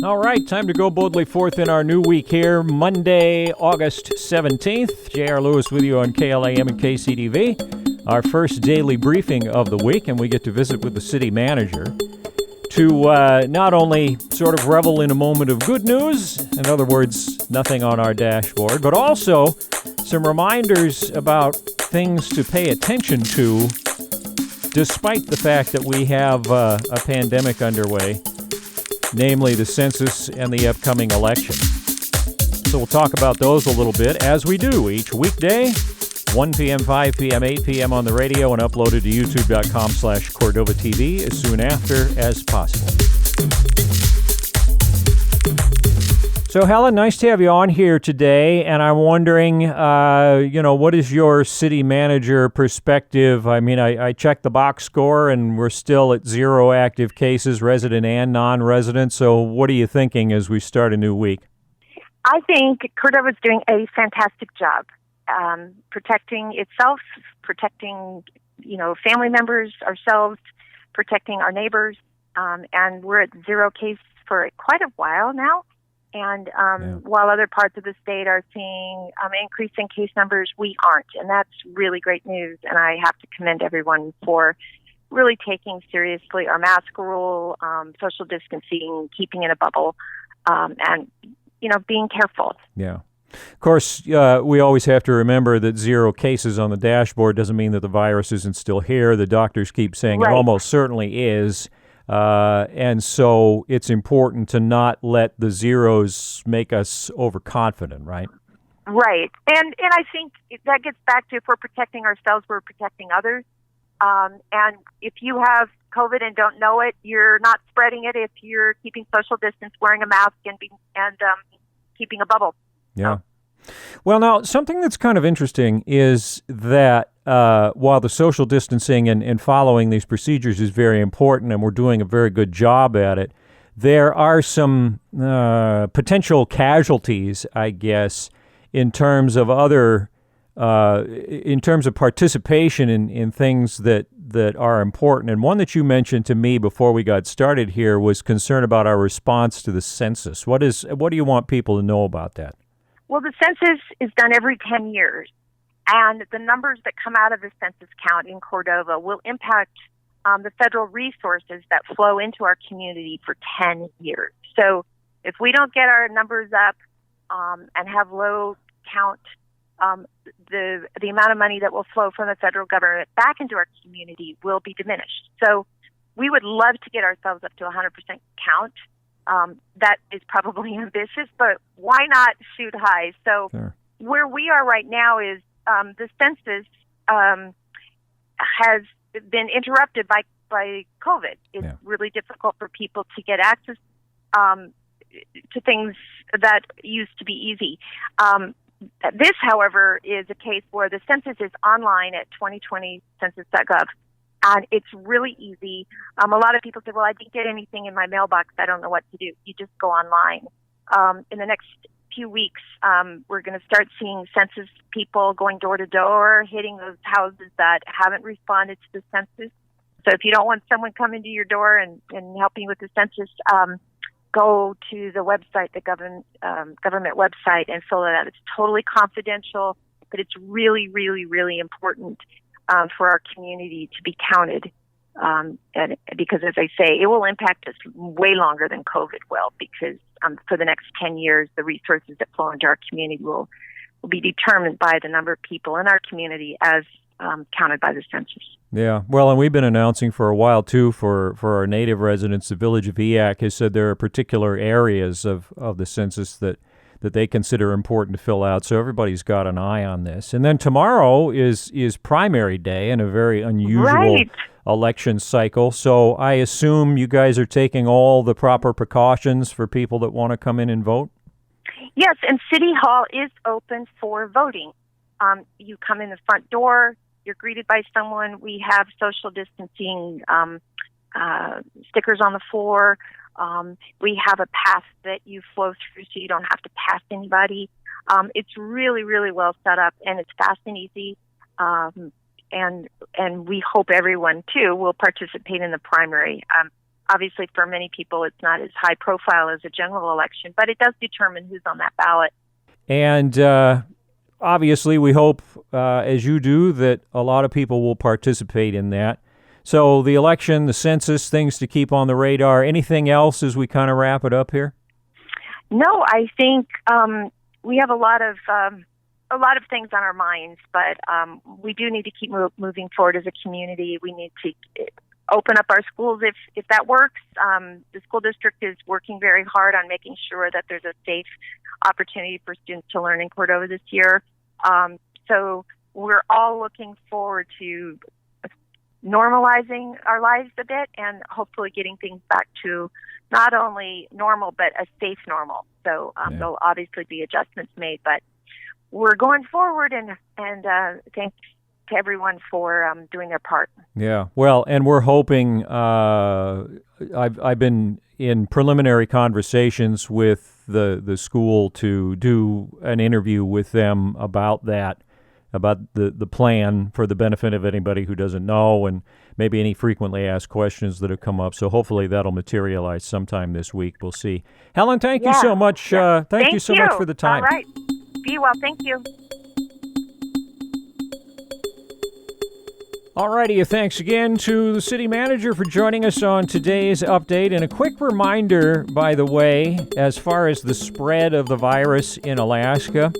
All right, time to go boldly forth in our new week here, Monday, August 17th. J.R. Lewis with you on KLAM and KCDV. Our first daily briefing of the week, and we get to visit with the city manager to not only sort of revel in a moment of good news, in other words, nothing on our dashboard, but also some reminders about things to pay attention to despite the fact that we have a pandemic underway, namely the census and the upcoming election. So we'll talk about those a little bit, as we do each weekday, 1 p.m., 5 p.m., 8 p.m. on the radio, and uploaded to youtube.com/Cordova TV as soon after as possible. So, Helen, nice to have you on here today, and I'm wondering, what is your city manager perspective? I mean, I checked the box score, and we're still at 0 active cases, resident and non-resident. So what are you thinking as we start a new week? I think Cordova's doing a fantastic job protecting itself, protecting, family members, ourselves, protecting our neighbors, and we're at 0 cases for quite a while now. And while other parts of the state are seeing increase in case numbers, we aren't. And that's really great news. And I have to commend everyone for really taking seriously our mask rule, social distancing, keeping in a bubble, and, being careful. Yeah. Of course, we always have to remember that 0 cases on the dashboard doesn't mean that the virus isn't still here. The doctors keep saying It almost certainly is. And so it's important to not let the zeros make us overconfident, right? Right. And I think that gets back to if we're protecting ourselves, we're protecting others. And if you have COVID and don't know it, you're not spreading it if you're keeping social distance, wearing a mask, and keeping a bubble. Yeah. Well, now, something that's kind of interesting is that while the social distancing and following these procedures is very important, and we're doing a very good job at it, there are some potential casualties, I guess, in terms of participation in things that are important. And one that you mentioned to me before we got started here was concern about our response to the census. What do you want people to know about that? Well, the census is done every 10 years, and the numbers that come out of the census count in Cordova will impact the federal resources that flow into our community for 10 years. So if we don't get our numbers up and have low count, the amount of money that will flow from the federal government back into our community will be diminished. So we would love to get ourselves up to 100% count. That is probably ambitious, but why not shoot high? So Where we are right now is the census has been interrupted by COVID. It's really difficult for people to get access to things that used to be easy. This, however, is a case where the census is online at 2020 census.gov. And it's really easy. A lot of people say, well, I didn't get anything in my mailbox. I don't know what to do. You just go online. In the next few weeks, we're going to start seeing census people going door to door, hitting those houses that haven't responded to the census. So if you don't want someone coming to your door and helping with the census, go to the website, the government website, and fill it out. It's totally confidential, but it's really, really, really important for our community to be counted. And because, as I say, it will impact us way longer than COVID will, because for the next 10 years, the resources that flow into our community will be determined by the number of people in our community as counted by the census. Yeah, well, and we've been announcing for a while, too, for our native residents. The Village of Eac has said there are particular areas of the census that they consider important to fill out. So everybody's got an eye on this. And then tomorrow is primary day in a very unusual election cycle. So I assume you guys are taking all the proper precautions for people that want to come in and vote? Yes, and City Hall is open for voting. You come in the front door, you're greeted by someone. We have social distancing stickers on the floor. We have a path that you flow through so you don't have to pass anybody. It's really, really well set up, and it's fast and easy. And we hope everyone, too, will participate in the primary. obviously for many people it's not as high profile as a general election, but it does determine who's on that ballot. And obviously we hope, as you do, that a lot of people will participate in that. So the election, the census, things to keep on the radar. Anything else as we kind of wrap it up here? No, I think we have a lot of things on our minds, but we do need to keep moving forward as a community. We need to open up our schools if that works. The school district is working very hard on making sure that there's a safe opportunity for students to learn in Cordova this year. So we're all looking forward to normalizing our lives a bit and hopefully getting things back to not only normal, but a safe normal. So there'll obviously be adjustments made, but we're going forward, and thanks to everyone for doing their part. Yeah, well, and we're hoping, I've been in preliminary conversations with the school to do an interview with them about that, about the plan for the benefit of anybody who doesn't know, and maybe any frequently asked questions that have come up. So hopefully that'll materialize sometime this week. We'll see. Helen, thank you so much. Thank you so much for the time. All right. Be well. Thank you. All righty, thanks again to the city manager for joining us on today's update. And a quick reminder, by the way, as far as the spread of the virus in Alaska.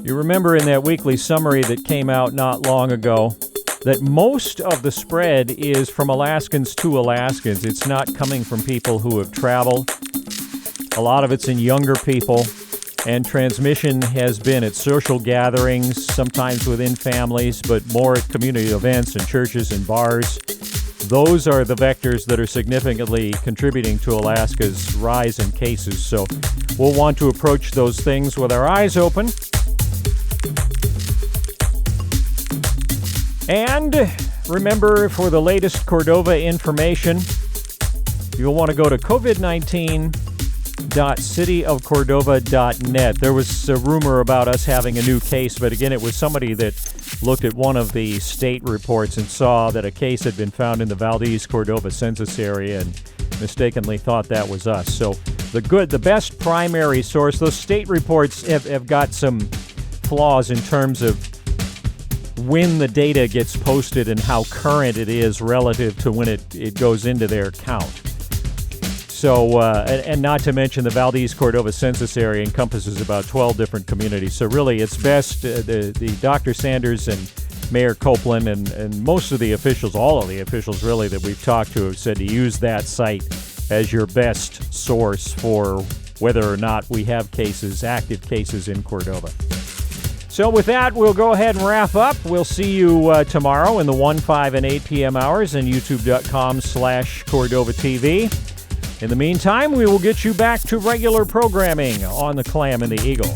You remember in that weekly summary that came out not long ago that most of the spread is from Alaskans to Alaskans. It's not coming from people who have traveled. A lot of it's in younger people. And transmission has been at social gatherings, sometimes within families, but more at community events and churches and bars. Those are the vectors that are significantly contributing to Alaska's rise in cases. So we'll want to approach those things with our eyes open. And remember, for the latest Cordova information, you'll want to go to covid19.cityofcordova.net. There was a rumor about us having a new case, but again, it was somebody that looked at one of the state reports and saw that a case had been found in the Valdez-Cordova census area and mistakenly thought that was us. So the best primary source, those state reports have got some flaws in terms of when the data gets posted and how current it is relative to when it goes into their count. So, and not to mention the Valdez-Cordova census area encompasses about 12 different communities. So really, it's best, the Dr. Sanders and Mayor Copeland and most of the officials, all of the officials really that we've talked to have said to use that site as your best source for whether or not we have cases, active cases in Cordova. So with that, we'll go ahead and wrap up. We'll see you tomorrow in the 1, 5, and 8 p.m. hours and youtube.com/Cordova TV. In the meantime, we will get you back to regular programming on the Clam and the Eagle.